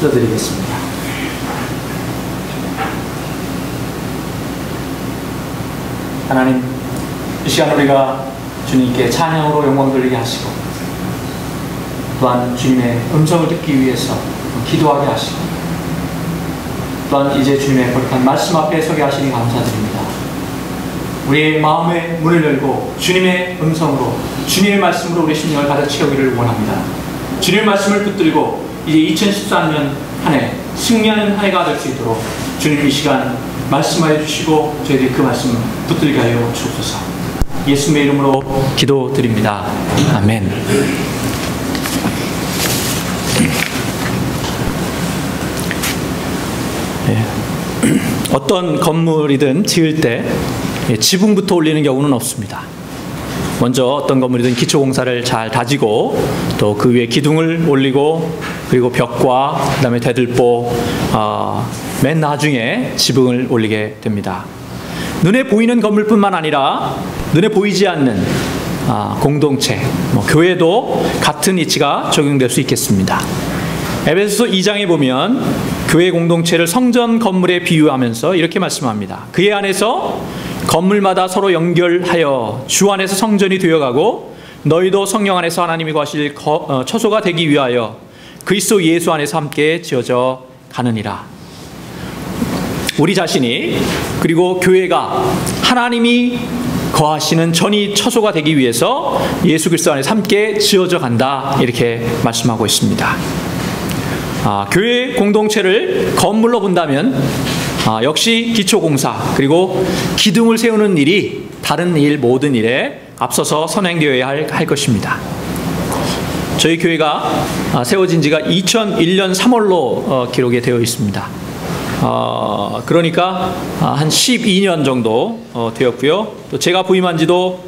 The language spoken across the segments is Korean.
기도드리겠습니다. 하나님, 이 시간 우리가 주님께 찬양으로 영광 돌리게 하시고 또한 주님의 음성을 듣기 위해서 기도하게 하시고 또한 이제 주님의 거룩한 말씀 앞에 서게 하시니 감사드립니다. 우리의 마음의 문을 열고 주님의 음성으로 주님의 말씀으로 우리 심령을 가득 채우기를 원합니다. 주님의 말씀을 붙들고 이제 2014년 한 해 승리하는 한 해가 될 수 있도록 주님 이 시간 말씀하여 주시고 저희들이 그 말씀을 붙들게 하여 주옵소서. 예수님의 이름으로 기도드립니다. 아멘. 어떤 건물이든 지을 때 지붕부터 올리는 경우는 없습니다. 먼저 어떤 건물이든 기초공사를 잘 다지고 또 그 위에 기둥을 올리고 그리고 벽과 그 다음에 대들보 맨 나중에 지붕을 올리게 됩니다. 눈에 보이는 건물뿐만 아니라 눈에 보이지 않는 공동체, 교회도 같은 이치가 적용될 수 있겠습니다. 에베소서 2장에 보면 교회 공동체를 성전 건물에 비유하면서 이렇게 말씀합니다. 그의 안에서 건물마다 서로 연결하여 주 안에서 성전이 되어가고 너희도 성령 안에서 하나님이 거하실 처소가 되기 위하여 그리스도 예수 안에서 함께 지어져 가느니라. 우리 자신이 그리고 교회가 하나님이 거하시는 전이 처소가 되기 위해서 예수 그리스도 안에서 함께 지어져 간다, 이렇게 말씀하고 있습니다. 교회 공동체를 건물로 본다면 역시 기초공사 그리고 기둥을 세우는 일이 다른 일 모든 일에 앞서서 선행되어야 할 것입니다. 저희 교회가 세워진 지가 2001년 3월로 기록이 되어 있습니다. 그러니까 한 12년 정도 되었고요. 또 제가 부임한 지도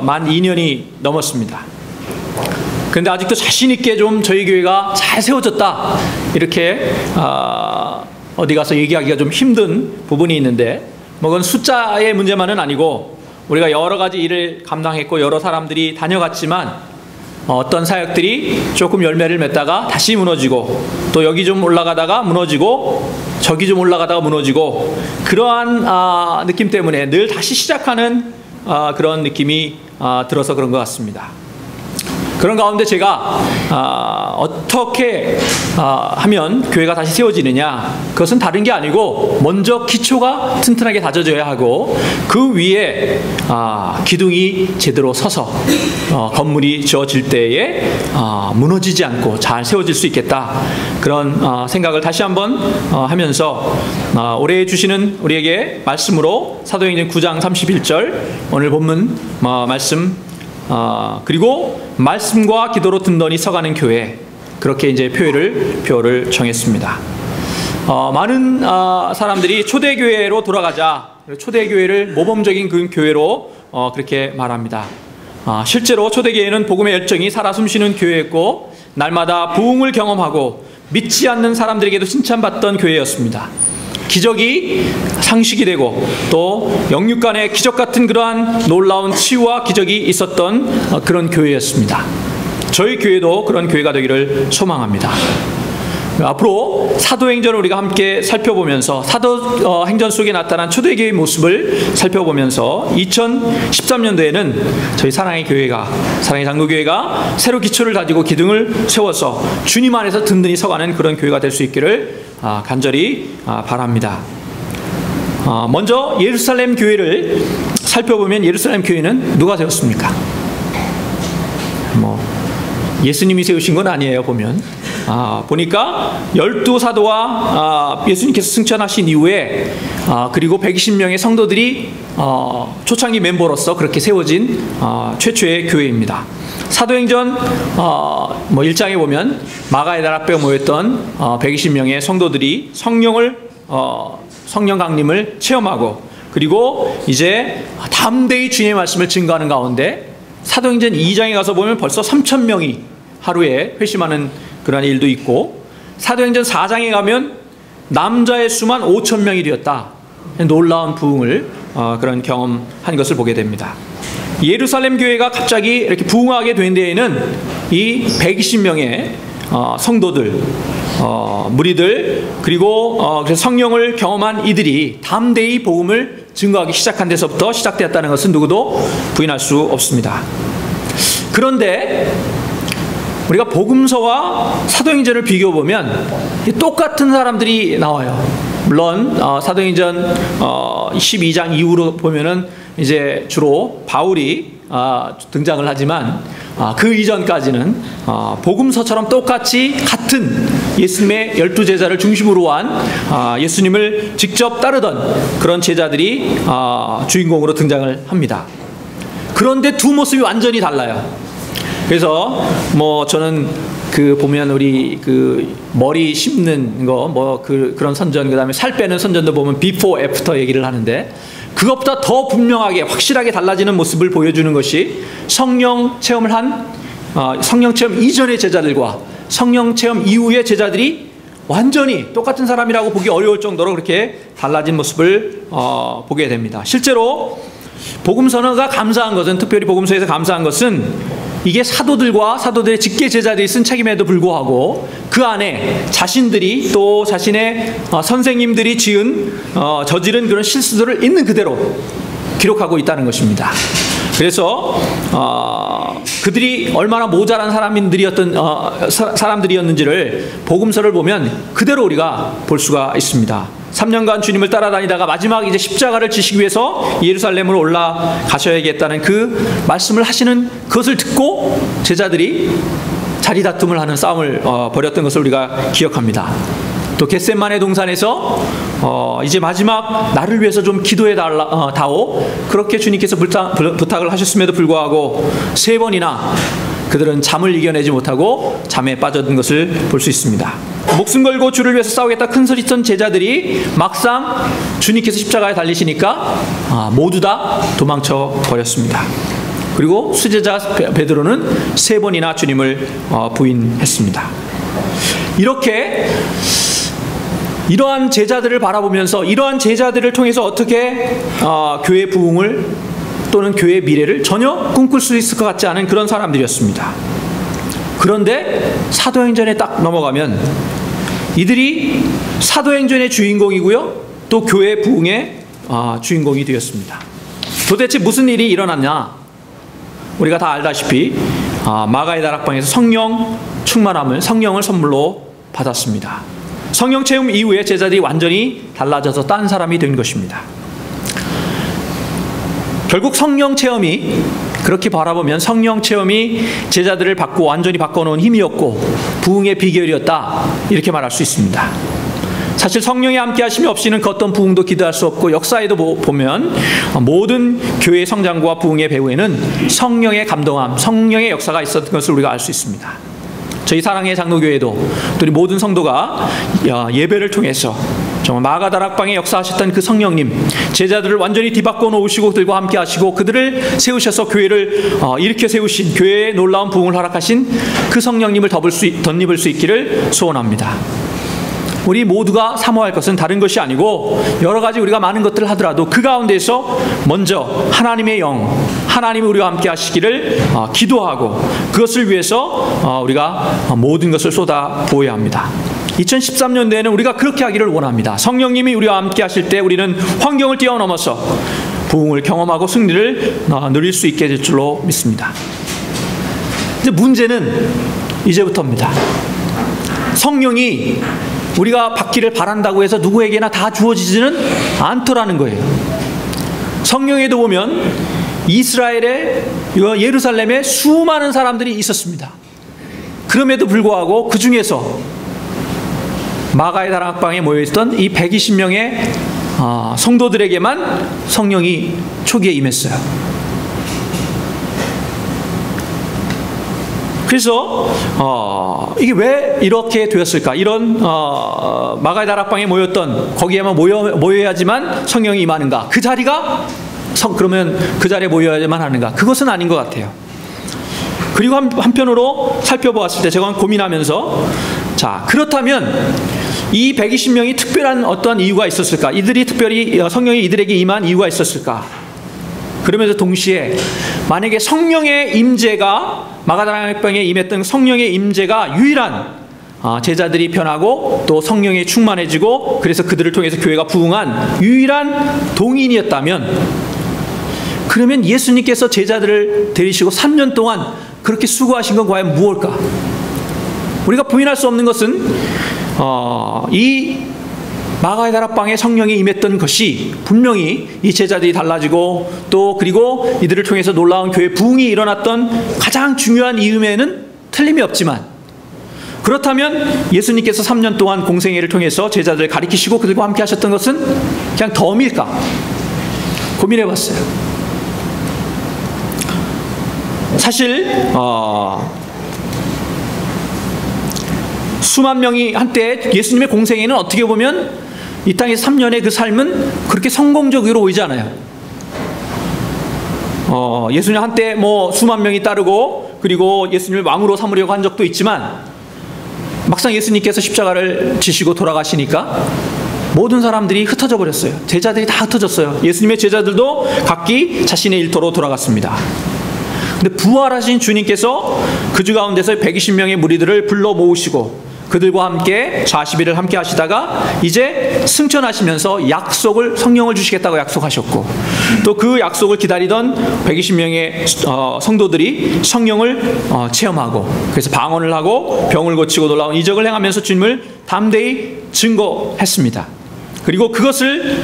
만 2년이 넘었습니다. 그런데 아직도 자신 있게 좀 저희 교회가 잘 세워졌다, 이렇게 어디 가서 얘기하기가 좀 힘든 부분이 있는데, 그건 숫자의 문제만은 아니고 우리가 여러 가지 일을 감당했고 여러 사람들이 다녀갔지만 어떤 사역들이 조금 열매를 맺다가 다시 무너지고 또 여기 좀 올라가다가 무너지고 저기 좀 올라가다가 무너지고 그러한 느낌 때문에 늘 다시 시작하는 그런 느낌이 들어서 그런 것 같습니다. 그런 가운데 제가 어떻게 하면 교회가 다시 세워지느냐, 그것은 다른 게 아니고 먼저 기초가 튼튼하게 다져져야 하고 그 위에 기둥이 제대로 서서 건물이 지어질 때에 무너지지 않고 잘 세워질 수 있겠다, 그런 생각을 다시 한번 하면서 올해 주시는 우리에게 말씀으로 사도행전 9장 31절 오늘 본문 말씀, 그리고 말씀과 기도로 든든히 서가는 교회, 그렇게 이제 표를 정했습니다. 많은 사람들이 초대교회로 돌아가자, 초대교회를 모범적인 그 교회로 그렇게 말합니다. 실제로 초대교회는 복음의 열정이 살아 숨쉬는 교회였고 날마다 부흥을 경험하고 믿지 않는 사람들에게도 칭찬받던 교회였습니다. 기적이 상식이 되고 또 영육 간의 기적 같은 그러한 놀라운 치유와 기적이 있었던 그런 교회였습니다. 저희 교회도 그런 교회가 되기를 소망합니다. 앞으로 사도행전을 우리가 함께 살펴보면서 사도행전 속에 나타난 초대교회의 모습을 살펴보면서 2013년도에는 저희 사랑의 교회가, 사랑의 장로교회가 새로 기초를 다지고 기둥을 세워서 주님 안에서 든든히 서가는 그런 교회가 될 수 있기를 간절히 바랍니다. 먼저 예루살렘 교회를 살펴보면 예루살렘 교회는 누가 세웠습니까? 예수님이 세우신 건 아니에요. 보니까 12사도와 예수님께서 승천하신 이후에 그리고 120명의 성도들이 초창기 멤버로서 그렇게 세워진 최초의 교회입니다. 사도행전 1장에 보면 마가의 날 앞에 모였던 120명의 성도들이 성령 강림을 체험하고 그리고 이제 담대히 주님의 말씀을 증거하는 가운데 사도행전 2장에 가서 보면 벌써 3,000명이 하루에 회심하는 그런 일도 있고, 사도행전 4장에 가면 남자의 수만 5,000명이 되었다, 놀라운 부흥을 그런 경험한 것을 보게 됩니다. 예루살렘 교회가 갑자기 이렇게 부흥하게 된 데에는 이 120명의 성도들, 무리들, 그리고 그래서 성령을 경험한 이들이 담대히 복음을 증거하기 시작한 데서부터 시작되었다는 것은 누구도 부인할 수 없습니다. 그런데 우리가 복음서와 사도행전을 비교해보면 똑같은 사람들이 나와요. 물론 사도행전 12장 이후로 보면은 이제 주로 바울이 등장을 하지만 그 이전까지는 복음서처럼 똑같이 같은 예수님의 12제자를 중심으로 한 예수님을 직접 따르던 그런 제자들이 주인공으로 등장을 합니다. 그런데 두 모습이 완전히 달라요. 그래서 저는 보면 우리 머리 심는 거 그런 선전, 그다음에 살 빼는 선전도 보면 비포 애프터 얘기를 하는데, 그것보다 더 분명하게 확실하게 달라지는 모습을 보여주는 것이 성령 체험을 한 성령 체험 이전의 제자들과 성령 체험 이후의 제자들이 완전히 똑같은 사람이라고 보기 어려울 정도로 그렇게 달라진 모습을 보게 됩니다. 실제로 복음서가 감사한 것은, 특별히 복음서에서 감사한 것은 이게 사도들과 사도들의 직계 제자들이 쓴 책임에도 불구하고 그 안에 자신들이 또 자신의 선생님들이 저지른 그런 실수들을 있는 그대로 기록하고 있다는 것입니다. 그래서 그들이 얼마나 모자란 사람들이었는지를 복음서를 보면 그대로 우리가 볼 수가 있습니다. 3년간 주님을 따라다니다가 마지막 이제 십자가를 지시기 위해서 예루살렘으로 올라가셔야겠다는 그 말씀을 하시는 그것을 듣고 제자들이 자리다툼을 하는 싸움을 벌였던 것을 우리가 기억합니다. 또 겟세마네 동산에서 이제 마지막 나를 위해서 좀 기도해 다오, 그렇게 주님께서 부탁을 하셨음에도 불구하고 3번이나 그들은 잠을 이겨내지 못하고 잠에 빠져든 것을 볼 수 있습니다. 목숨 걸고 주를 위해서 싸우겠다 큰 소리쳤던 제자들이 막상 주님께서 십자가에 달리시니까 모두 다 도망쳐 버렸습니다. 그리고 수제자 베드로는 3번이나 주님을 부인했습니다. 이러한 제자들을 바라보면서 이러한 제자들을 통해서 어떻게 교회 부흥을 또는 교회의 미래를 전혀 꿈꿀 수 있을 것 같지 않은 그런 사람들이었습니다. 그런데 사도행전에 딱 넘어가면 이들이 사도행전의 주인공이고요, 또 교회 부흥의 주인공이 되었습니다. 도대체 무슨 일이 일어났냐? 우리가 다 알다시피 마가의 다락방에서 성령 충만함을, 성령을 선물로 받았습니다. 성령 체험 이후에 제자들이 완전히 달라져서 딴 사람이 된 것입니다. 결국 성령 체험이, 그렇게 바라보면 성령 체험이 제자들을 완전히 바꿔놓은 힘이었고 부흥의 비결이었다, 이렇게 말할 수 있습니다. 사실 성령의 함께 하심이 없이는 그 어떤 부흥도 기대할 수 없고, 역사에도 보면 모든 교회의 성장과 부흥의 배후에는 성령의 감동함, 성령의 역사가 있었던 것을 우리가 알 수 있습니다. 저희 사랑의 장로교회도 또 우리 모든 성도가 예배를 통해서 정말 마가다락방에 역사하셨던 그 성령님, 제자들을 완전히 뒤바꿔 놓으시고 그들과 함께 하시고 그들을 세우셔서 교회를 일으켜 세우신, 교회의 놀라운 부흥을 허락하신 그 성령님을 덧입을 수 있기를 소원합니다. 우리 모두가 사모할 것은 다른 것이 아니고, 여러 가지 우리가 많은 것들을 하더라도 그 가운데서 먼저 하나님의 영, 하나님이 우리와 함께 하시기를 기도하고 그것을 위해서 우리가 모든 것을 쏟아 부어야 합니다. 2013년도에는 우리가 그렇게 하기를 원합니다. 성령님이 우리와 함께 하실 때 우리는 환경을 뛰어넘어서 부흥을 경험하고 승리를 누릴 수 있게 될 줄로 믿습니다. 이제 문제는 이제부터입니다. 성령이 우리가 받기를 바란다고 해서 누구에게나 다 주어지지는 않더라는 거예요. 성경에도 보면 이스라엘의 예루살렘에 수많은 사람들이 있었습니다. 그럼에도 불구하고 그 중에서 마가의 다락방에 모여있던 이 120명의 성도들에게만 성령이 초기에 임했어요. 그래서 이게 왜 이렇게 되었을까? 이런 마가의 다락방에 모였던, 거기에만 모여야지만 성령이 임하는가? 그 자리가 그러면 그 자리에 모여야만 하는가? 그것은 아닌 것 같아요. 그리고 한편으로 살펴보았을 때 제가 고민하면서, 자, 그렇다면 이 120명이 특별한 어떤 이유가 있었을까? 이들이 특별히 성령이 이들에게 임한 이유가 있었을까? 그러면서 동시에 만약에 성령의 임재가, 마가다락방에 임했던 성령의 임재가 유일한 제자들이 변하고 또 성령에 충만해지고 그래서 그들을 통해서 교회가 부흥한 유일한 동인이었다면, 그러면 예수님께서 제자들을 데리시고 3년 동안 그렇게 수고하신 건 과연 무엇일까? 우리가 부인할 수 없는 것은 이 마가의 다락방에 성령이 임했던 것이 분명히 이 제자들이 달라지고 또 그리고 이들을 통해서 놀라운 교회 부흥이 일어났던 가장 중요한 이유에는 틀림이 없지만, 그렇다면 예수님께서 3년 동안 공생애를 통해서 제자들을 가리키시고 그들과 함께 하셨던 것은 그냥 덤일까? 고민해 봤어요. 사실 수만 명이 한때 예수님의 공생애는 어떻게 보면 이 땅에서 3년의 그 삶은 그렇게 성공적으로 보이지 않아요. 예수님 한때 뭐 수만 명이 따르고 그리고 예수님을 왕으로 삼으려고 한 적도 있지만, 막상 예수님께서 십자가를 지시고 돌아가시니까 모든 사람들이 흩어져 버렸어요. 제자들이 다 흩어졌어요. 예수님의 제자들도 각기 자신의 일터로 돌아갔습니다. 근데 부활하신 주님께서 그 주 가운데서 120명의 무리들을 불러 모으시고 그들과 함께 40일을 함께 하시다가 이제 승천하시면서 성령을 주시겠다고 약속하셨고, 또 그 약속을 기다리던 120명의 성도들이 성령을 체험하고 그래서 방언을 하고 병을 고치고 놀라운 이적을 행하면서 주님을 담대히 증거했습니다. 그리고 그것을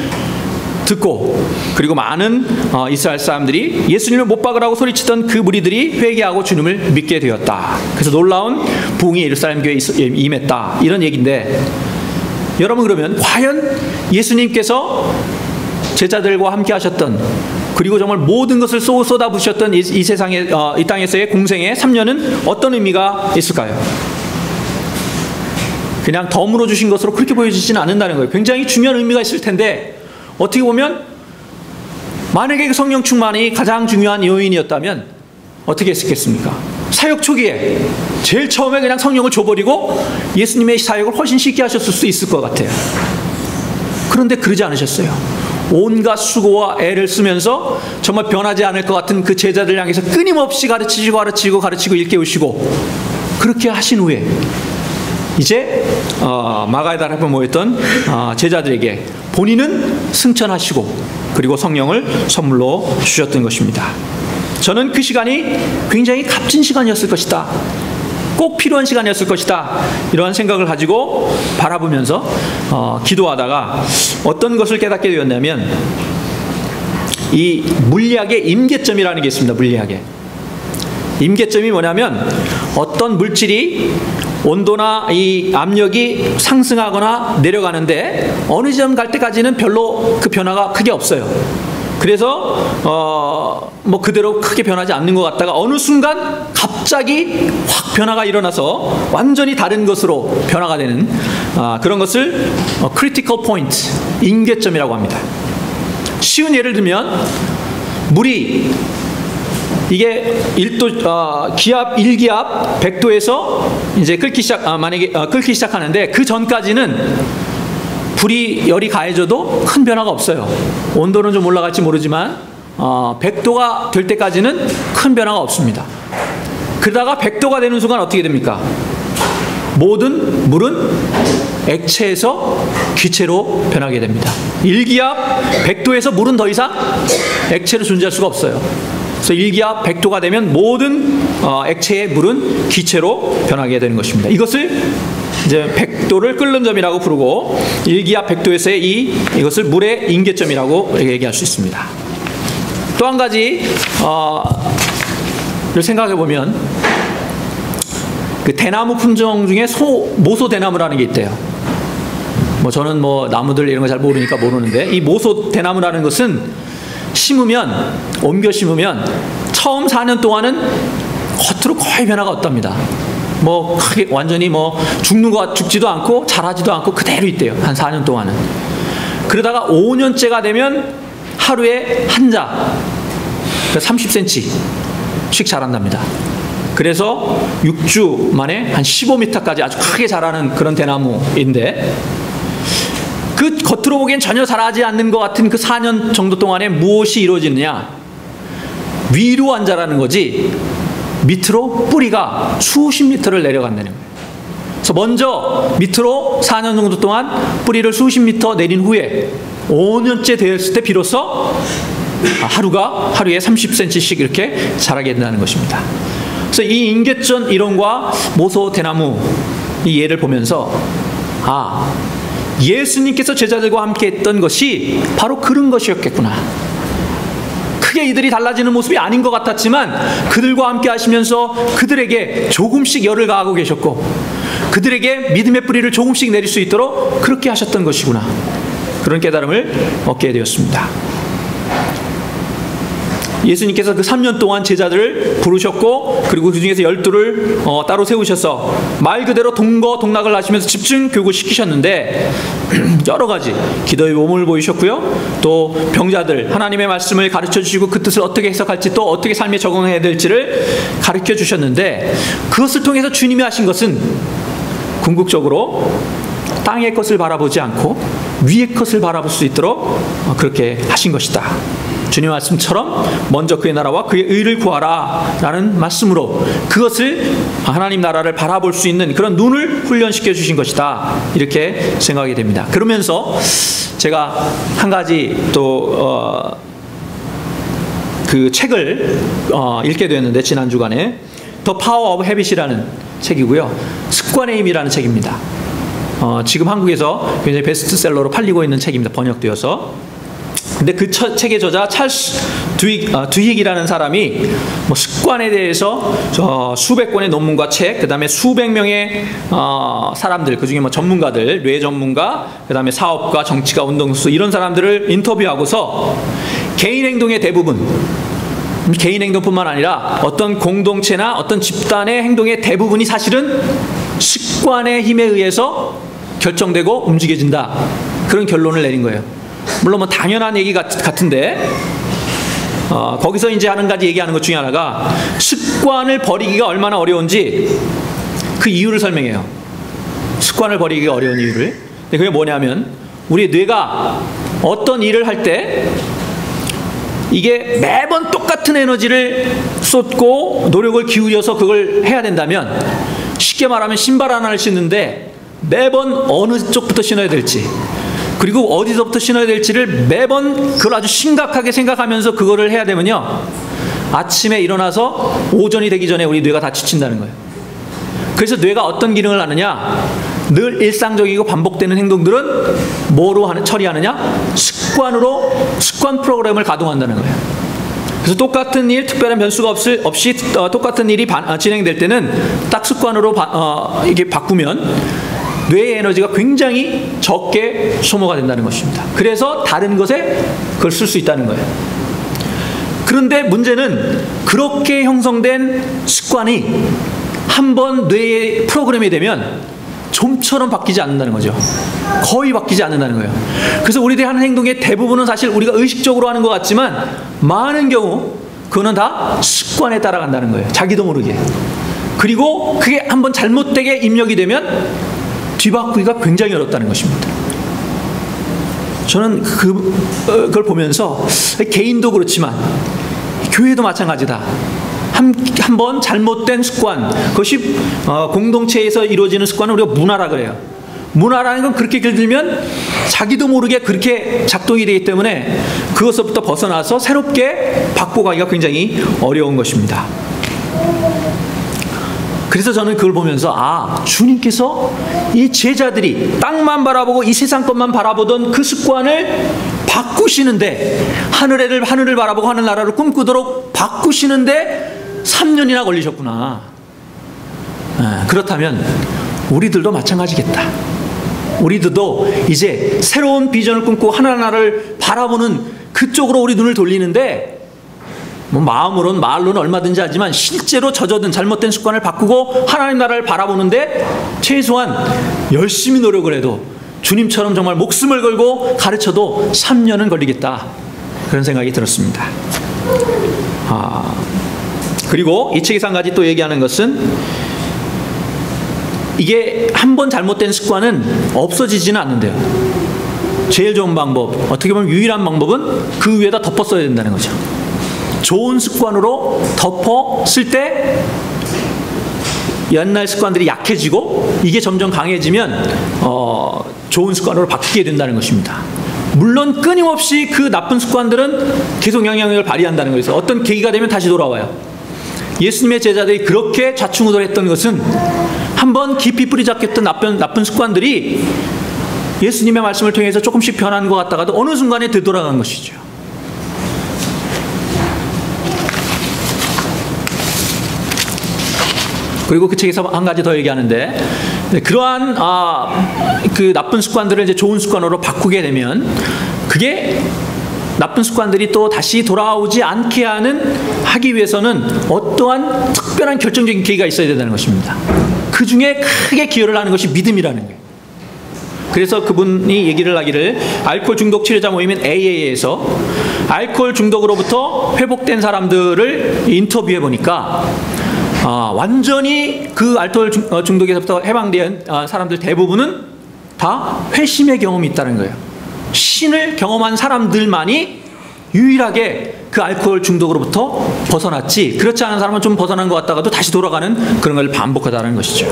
듣고 그리고 많은 이스라엘 사람들이 예수님을 못 박으라고 소리치던 그 무리들이 회개하고 주님을 믿게 되었다. 그래서 놀라운 부흥이 예루살렘 교회에 임했다. 이런 얘기인데, 여러분 그러면 과연 예수님께서 제자들과 함께 하셨던 그리고 정말 모든 것을 쏟아부으셨던 이 세상의 이 땅에서의 공생의 3년은 어떤 의미가 있을까요? 그냥 덤으로 주신 것으로 그렇게 보여지지는 않는다는 거예요. 굉장히 중요한 의미가 있을 텐데, 어떻게 보면 만약에 그 성령 충만이 가장 중요한 요인이었다면 어떻게 했겠습니까? 사역 초기에 제일 처음에 그냥 성령을 줘버리고 예수님의 사역을 훨씬 쉽게 하셨을 수 있을 것 같아요. 그런데 그러지 않으셨어요. 온갖 수고와 애를 쓰면서 정말 변하지 않을 것 같은 그 제자들 향해서 끊임없이 가르치고 일깨우시고, 그렇게 하신 후에 이제 마가의 다락방에 모였던 제자들에게 본인은 승천하시고 그리고 성령을 선물로 주셨던 것입니다. 저는 그 시간이 굉장히 값진 시간이었을 것이다, 꼭 필요한 시간이었을 것이다, 이러한 생각을 가지고 바라보면서 기도하다가 어떤 것을 깨닫게 되었냐면, 이 물리학의 임계점이라는 게 있습니다. 물리학의 임계점이 뭐냐면, 어떤 물질이 온도나 이 압력이 상승하거나 내려가는데 어느 지점 갈 때까지는 별로 그 변화가 크게 없어요. 그래서 뭐 그대로 크게 변하지 않는 것 같다가 어느 순간 갑자기 확 변화가 일어나서 완전히 다른 것으로 변화가 되는 그런 것을 critical point, 임계점이라고 합니다. 쉬운 예를 들면 물이 이게 1도 기압 1기압 100도에서 이제 끓기 시작하는데 그 전까지는 불이 열이 가해져도 큰 변화가 없어요. 온도는 좀 올라갈지 모르지만 100도가 될 때까지는 큰 변화가 없습니다. 그러다가 100도가 되는 순간 어떻게 됩니까? 모든 물은 액체에서 기체로 변하게 됩니다. 1기압 100도에서 물은 더 이상 액체로 존재할 수가 없어요. 그래서 1기압 100도가 되면 모든 액체의 물은 기체로 변하게 되는 것입니다. 이것을 이제 100도를 끓는 점이라고 부르고 1기압 100도에서의 이것을 물의 임계점이라고 얘기할 수 있습니다. 또 한 가지를 생각해 보면, 그 대나무 품종 중에 모소 대나무라는 게 있대요. 뭐 저는 뭐 나무들 이런 거 잘 모르니까 모르는데, 이 모소 대나무라는 것은 옮겨 심으면 처음 4년 동안은 겉으로 거의 변화가 없답니다. 뭐 크게 완전히 뭐 죽지도 않고 자라지도 않고 그대로 있대요. 한 4년 동안은. 그러다가 5년째가 되면 하루에 한 자, 30cm씩 자란답니다. 그래서 6주 만에 한 15m까지 아주 크게 자라는 그런 대나무인데, 그 겉으로 보기엔 전혀 자라지 않는 것 같은 그 4년 정도 동안에 무엇이 이루어지느냐? 위로 안 자라는 거지 밑으로 뿌리가 수십 미터를 내려간다는 거예요. 그래서 먼저 밑으로 4년 정도 동안 뿌리를 수십 미터 내린 후에 5년째 되었을 때 비로소 하루에 30cm씩 이렇게 자라게 된다는 것입니다. 그래서 이 인계천 이론과 모소 대나무 이 예를 보면서 예수님께서 제자들과 함께 했던 것이 바로 그런 것이었겠구나. 크게 이들이 달라지는 모습이 아닌 것 같았지만 그들과 함께 하시면서 그들에게 조금씩 열을 가하고 계셨고 그들에게 믿음의 뿌리를 조금씩 내릴 수 있도록 그렇게 하셨던 것이구나. 그런 깨달음을 얻게 되었습니다. 예수님께서 그 3년 동안 제자들을 부르셨고 그리고 그 중에서 12를 따로 세우셔서 말 그대로 동거동락을 하시면서 집중 교육시키셨는데 여러 가지 기도의 모범을 보이셨고요. 또 병자들 하나님의 말씀을 가르쳐 주시고 그 뜻을 어떻게 해석할지 또 어떻게 삶에 적응해야 될지를 가르쳐 주셨는데 그것을 통해서 주님이 하신 것은 궁극적으로 땅의 것을 바라보지 않고 위의 것을 바라볼 수 있도록 그렇게 하신 것이다. 주님 말씀처럼 먼저 그의 나라와 그의 의를 구하라 라는 말씀으로 그것을 하나님 나라를 바라볼 수 있는 그런 눈을 훈련시켜 주신 것이다. 이렇게 생각이 됩니다. 그러면서 제가 한 가지 또 그 책을 읽게 되었는데 지난 주간에 The Power of Habit이라는 책이고요. 습관의 힘이라는 책입니다. 지금 한국에서 굉장히 베스트셀러로 팔리고 있는 책입니다. 번역되어서. 근데 그 책의 저자 찰스 드윅이라는 사람이 뭐 습관에 대해서 수백 권의 논문과 책, 그 다음에 수백 명의 사람들, 그 중에 뭐 전문가들, 뇌 전문가, 그 다음에 사업가, 정치가, 운동수 이런 사람들을 인터뷰하고서 개인 행동의 대부분, 개인 행동뿐만 아니라 어떤 공동체나 어떤 집단의 행동의 대부분이 사실은 습관의 힘에 의해서 결정되고 움직여진다. 그런 결론을 내린 거예요. 물론 뭐 당연한 얘기 같은데 거기서 이제 한 가지 얘기하는 것 중에 하나가 습관을 버리기가 얼마나 어려운지 그 이유를 설명해요. 습관을 버리기가 어려운 이유를. 근데 그게 뭐냐면 우리 뇌가 어떤 일을 할 때 이게 매번 똑같은 에너지를 쏟고 노력을 기울여서 그걸 해야 된다면 쉽게 말하면 신발 하나를 신는데 매번 어느 쪽부터 신어야 될지 그리고 어디서부터 신어야 될지를 매번 그걸 아주 심각하게 생각하면서 그거를 해야 되면요 아침에 일어나서 오전이 되기 전에 우리 뇌가 다 지친다는 거예요. 그래서 뇌가 어떤 기능을 하느냐, 늘 일상적이고 반복되는 행동들은 뭐로 처리하느냐, 습관 프로그램을 가동한다는 거예요. 그래서 똑같은 일, 특별한 변수가 없이 똑같은 일이 진행될 때는 딱 습관으로 이게 바꾸면 뇌의 에너지가 굉장히 적게 소모가 된다는 것입니다. 그래서 다른 것에 그걸 쓸 수 있다는 거예요. 그런데 문제는 그렇게 형성된 습관이 한번 뇌의 프로그램이 되면 좀처럼 바뀌지 않는다는 거죠. 거의 바뀌지 않는다는 거예요. 그래서 우리들이 하는 행동의 대부분은 사실 우리가 의식적으로 하는 것 같지만 많은 경우 그거는 다 습관에 따라간다는 거예요. 자기도 모르게. 그리고 그게 한번 잘못되게 입력이 되면 뒤바꾸기가 굉장히 어렵다는 것입니다. 저는 그걸 보면서 개인도 그렇지만 교회도 마찬가지다. 한번 잘못된 습관, 그것이 공동체에서 이루어지는 습관을 우리가 문화라 그래요. 문화라는 건 그렇게 길들면 자기도 모르게 그렇게 작동이 되기 때문에 그것부터 벗어나서 새롭게 바꿔가기가 굉장히 어려운 것입니다. 그래서 저는 그걸 보면서 주님께서 이 제자들이 땅만 바라보고 이 세상 것만 바라보던 그 습관을 바꾸시는데 하늘을 바라보고 하늘나라를 꿈꾸도록 바꾸시는데 3년이나 걸리셨구나. 그렇다면 우리들도 마찬가지겠다. 우리들도 이제 새로운 비전을 꿈꾸고 하늘나라를 바라보는 그쪽으로 우리 눈을 돌리는데 뭐 마음으로는 말로는 얼마든지 하지만 실제로 젖어든 잘못된 습관을 바꾸고 하나님 나라를 바라보는데 최소한 열심히 노력을 해도 주님처럼 정말 목숨을 걸고 가르쳐도 3년은 걸리겠다. 그런 생각이 들었습니다. 그리고 이 책에서 한 가지 또 얘기하는 것은 이게 한번 잘못된 습관은 없어지지는 않는데요. 제일 좋은 방법, 어떻게 보면 유일한 방법은 그 위에다 덮어 써야 된다는 거죠. 좋은 습관으로 덮어 쓸 때 옛날 습관들이 약해지고 이게 점점 강해지면 좋은 습관으로 바뀌게 된다는 것입니다. 물론 끊임없이 그 나쁜 습관들은 계속 영향력을 발휘한다는 거예요. 어떤 계기가 되면 다시 돌아와요. 예수님의 제자들이 그렇게 좌충우돌했던 것은 한번 깊이 뿌리 잡혔던 나쁜 습관들이 예수님의 말씀을 통해서 조금씩 변하는 것 같다가도 어느 순간에 되돌아간 것이죠. 그리고 그 책에서 한 가지 더 얘기하는데, 그러한 그 나쁜 습관들을 이제 좋은 습관으로 바꾸게 되면 그게 나쁜 습관들이 또 다시 돌아오지 않게 하기 위해서는 어떠한 특별한 결정적인 계기가 있어야 된다는 것입니다. 그 중에 크게 기여를 하는 것이 믿음이라는 거예요. 그래서 그분이 얘기를 하기를, 알코올 중독 치료자 모임인 AA에서 알코올 중독으로부터 회복된 사람들을 인터뷰해 보니까 완전히 그 알코올 중독에서부터 해방된 사람들 대부분은 다 회심의 경험이 있다는 거예요. 신을 경험한 사람들만이 유일하게 그 알코올 중독으로부터 벗어났지, 그렇지 않은 사람은 좀 벗어난 것 같다가도 다시 돌아가는 그런 걸 반복하다는 것이죠.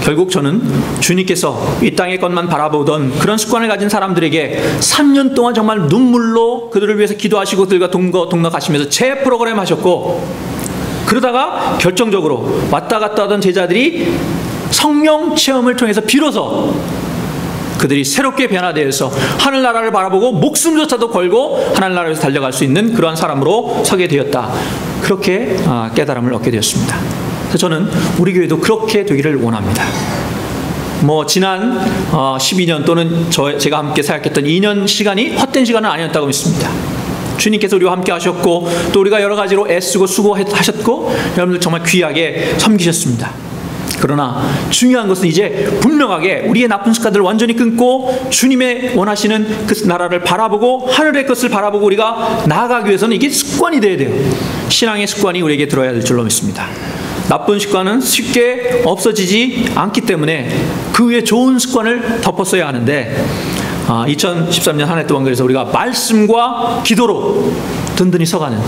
결국 저는 주님께서 이 땅의 것만 바라보던 그런 습관을 가진 사람들에게 3년 동안 정말 눈물로 그들을 위해서 기도하시고 그들과 동역하시면서 재프로그램 하셨고, 그러다가 결정적으로 왔다 갔다 하던 제자들이 성령 체험을 통해서 비로소 그들이 새롭게 변화되어서 하늘나라를 바라보고 목숨조차도 걸고 하늘나라에서 달려갈 수 있는 그러한 사람으로 서게 되었다. 그렇게 깨달음을 얻게 되었습니다. 그래서 저는 우리 교회도 그렇게 되기를 원합니다. 지난 12년 또는 제가 함께 사역했던 2년 시간이 헛된 시간은 아니었다고 믿습니다. 주님께서 우리와 함께 하셨고, 또 우리가 여러 가지로 애쓰고 수고하셨고, 여러분들 정말 귀하게 섬기셨습니다. 그러나 중요한 것은 이제 분명하게 우리의 나쁜 습관들을 완전히 끊고 주님의 원하시는 그 나라를 바라보고 하늘의 것을 바라보고 우리가 나아가기 위해서는 이게 습관이 돼야 돼요. 신앙의 습관이 우리에게 들어야 될 줄로 믿습니다. 나쁜 습관은 쉽게 없어지지 않기 때문에 그 위에 좋은 습관을 덮었어야 하는데, 2013년 한 해 동안 그래서 우리가 말씀과 기도로 든든히 서가는,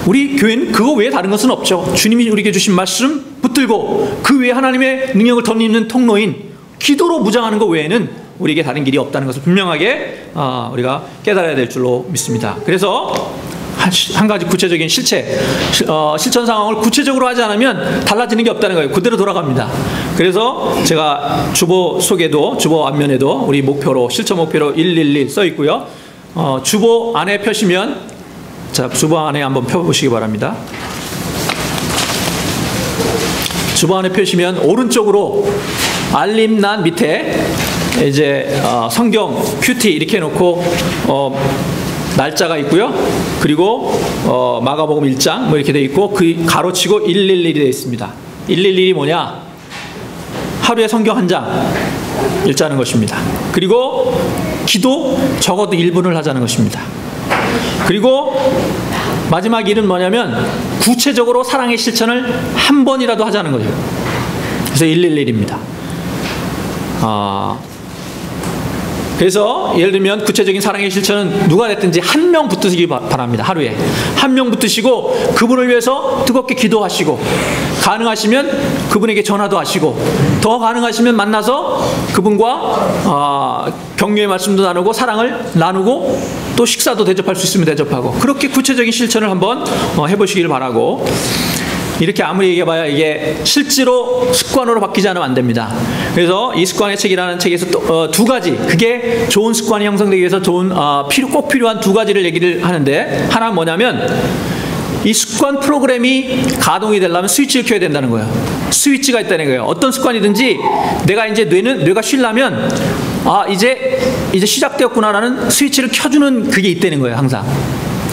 우리 교회는 그거 외에 다른 것은 없죠. 주님이 우리에게 주신 말씀 붙들고 그 외에 하나님의 능력을 덧입는 통로인 기도로 무장하는 것 외에는 우리에게 다른 길이 없다는 것을 분명하게 우리가 깨달아야 될 줄로 믿습니다. 그래서 한 가지 구체적인 실천 상황을 구체적으로 하지 않으면 달라지는 게 없다는 거예요. 그대로 돌아갑니다. 그래서 제가 주보 앞면에도 우리 목표로, 실천 목표로 111 써 있고요. 주보 안에 펴시면, 자, 주보 안에 한번 펴보시기 바랍니다. 주보 안에 펴시면 오른쪽으로 알림란 밑에 이제 성경 큐티 이렇게 해놓고 날짜가 있고요. 그리고 마가복음 1장 이렇게 되어 있고, 그 가로치고 111이 되어 있습니다. 111이 뭐냐? 하루에 성경 한 장 읽자는 것입니다. 그리고 기도 적어도 1분을 하자는 것입니다. 그리고 마지막 일은 뭐냐면 구체적으로 사랑의 실천을 한 번이라도 하자는 거죠. 그래서 111입니다. 그래서 예를 들면 구체적인 사랑의 실천은 누가 됐든지 한 명 붙으시기 바랍니다. 하루에 한 명 붙으시고 그분을 위해서 뜨겁게 기도하시고, 가능하시면 그분에게 전화도 하시고, 더 가능하시면 만나서 그분과 격려의 말씀도 나누고 사랑을 나누고, 또 식사도 대접할 수 있으면 대접하고, 그렇게 구체적인 실천을 한번 해보시길 바라고, 이렇게 아무리 얘기해봐야 이게 실제로 습관으로 바뀌지 않으면 안 됩니다. 그래서 이 습관의 책이라는 책에서 또 두 가지, 그게 좋은 습관이 형성되기 위해서 꼭 필요한 두 가지를 얘기를 하는데, 하나는 뭐냐면 이 습관 프로그램이 가동이 되려면 스위치를 켜야 된다는 거예요. 스위치가 있다는 거예요. 어떤 습관이든지 내가 이제 뇌가 쉬려면 이제 시작되었구나라는 스위치를 켜주는 그게 있다는 거예요, 항상.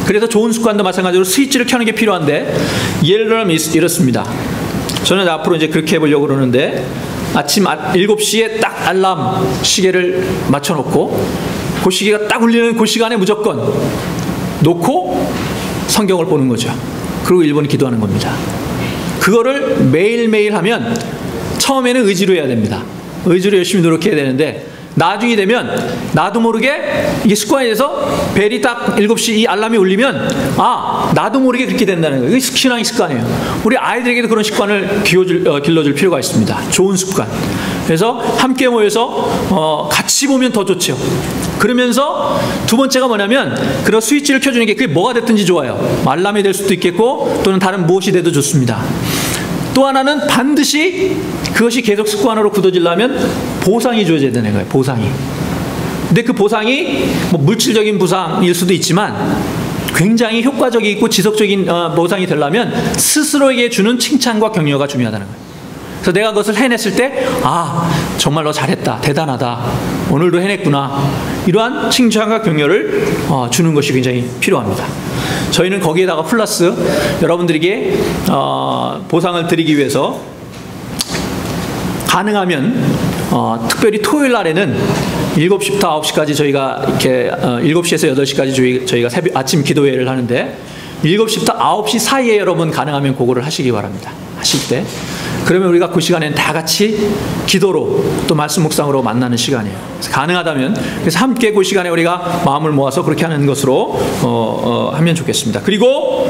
그래서 좋은 습관도 마찬가지로 스위치를 켜는 게 필요한데, 예를 들면 이렇습니다. 저는 앞으로 이제 그렇게 해보려고 그러는데, 아침 7시에 딱 알람 시계를 맞춰놓고, 그 시계가 딱 울리는 그 시간에 무조건 놓고 성경을 보는 거죠. 그리고 1분 기도하는 겁니다. 그거를 매일매일 하면 처음에는 의지로 해야 됩니다. 의지로 열심히 노력해야 되는데, 나중이 되면 나도 모르게 이게 습관이 돼서 벨이 딱 7시 이 알람이 울리면 나도 모르게 그렇게 된다는 거예요. 이게 신앙의 습관이에요. 우리 아이들에게도 그런 습관을 길러줄 필요가 있습니다. 좋은 습관. 그래서 함께 모여서 같이 보면 더 좋죠. 그러면서 두 번째가 뭐냐면 그런 스위치를 켜주는 게 그게 뭐가 됐든지 좋아요. 알람이 될 수도 있겠고 또는 다른 무엇이 돼도 좋습니다. 또 하나는 반드시 그것이 계속 습관으로 굳어지려면 보상이 주어져야 되는 거예요. 보상이. 근데 그 보상이 뭐 물질적인 보상일 수도 있지만 굉장히 효과적이고 지속적인 보상이 되려면 스스로에게 주는 칭찬과 격려가 중요하다는 거예요. 그래서 내가 그것을 해냈을 때 정말 너 잘했다, 대단하다, 오늘도 해냈구나, 이러한 칭찬과 격려를 주는 것이 굉장히 필요합니다. 저희는 거기에다가 플러스 여러분들에게 보상을 드리기 위해서 가능하면 특별히 토요일 날에는 7시부터 9시까지 저희가 이렇게 7시에서 8시까지 저희가 아침 기도회를 하는데 7시부터 9시 사이에 여러분 가능하면 그거를 하시기 바랍니다. 하실 때. 그러면 우리가 그 시간에는 다 같이 기도로 또 말씀 묵상으로 만나는 시간이에요. 그래서 가능하다면 그래서 함께 그 시간에 우리가 마음을 모아서 그렇게 하는 것으로 하면 좋겠습니다. 그리고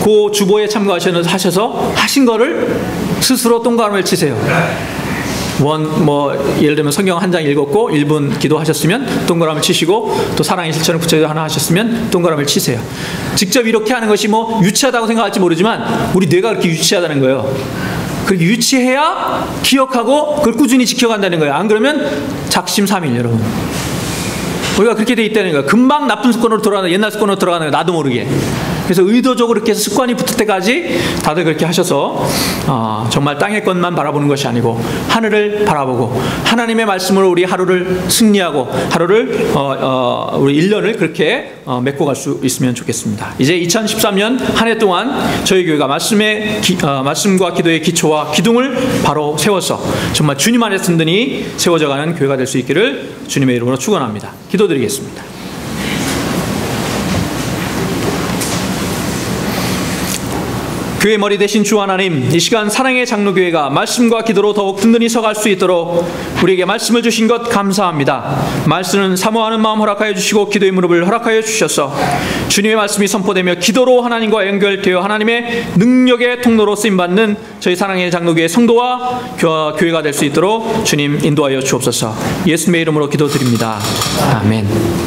그 주보에 참가하셔서 하신 거를 스스로 동그라미를 치세요. 예를 들면 성경 한 장 읽었고 1분 기도하셨으면 동그라미를 치시고 또 사랑의 실천을 구체적으로 하나 하셨으면 동그라미를 치세요. 직접 이렇게 하는 것이 뭐 유치하다고 생각할지 모르지만 우리 뇌가 그렇게 유치하다는 거예요. 그렇게 유치해야 기억하고 그걸 꾸준히 지켜간다는 거예요. 안 그러면 작심삼일 여러분. 우리가 그렇게 돼 있다는 거예요. 금방 나쁜 습관으로 돌아가는, 옛날 습관으로 돌아가는 거예요. 나도 모르게. 그래서 의도적으로 이렇게 해서 습관이 붙을 때까지 다들 그렇게 하셔서 정말 땅의 것만 바라보는 것이 아니고 하늘을 바라보고 하나님의 말씀으로 우리 하루를 승리하고 하루를 우리 1년을 그렇게 맺고 갈 수 있으면 좋겠습니다. 이제 2013년 한 해 동안 저희 교회가 말씀과 기도의 기초와 기둥을 바로 세워서 정말 주님 안에 든든히 세워져가는 교회가 될 수 있기를 주님의 이름으로 축원합니다. 기도드리겠습니다. 교회 머리 되신 주 하나님, 이 시간 사랑의 장로교회가 말씀과 기도로 더욱 든든히 서갈 수 있도록 우리에게 말씀을 주신 것 감사합니다. 말씀은 사모하는 마음 허락하여 주시고 기도의 무릎을 허락하여 주셔서 주님의 말씀이 선포되며 기도로 하나님과 연결되어 하나님의 능력의 통로로 쓰임받는 저희 사랑의 장로교회 성도와 교회가 될 수 있도록 주님 인도하여 주옵소서. 예수님의 이름으로 기도드립니다. 아멘.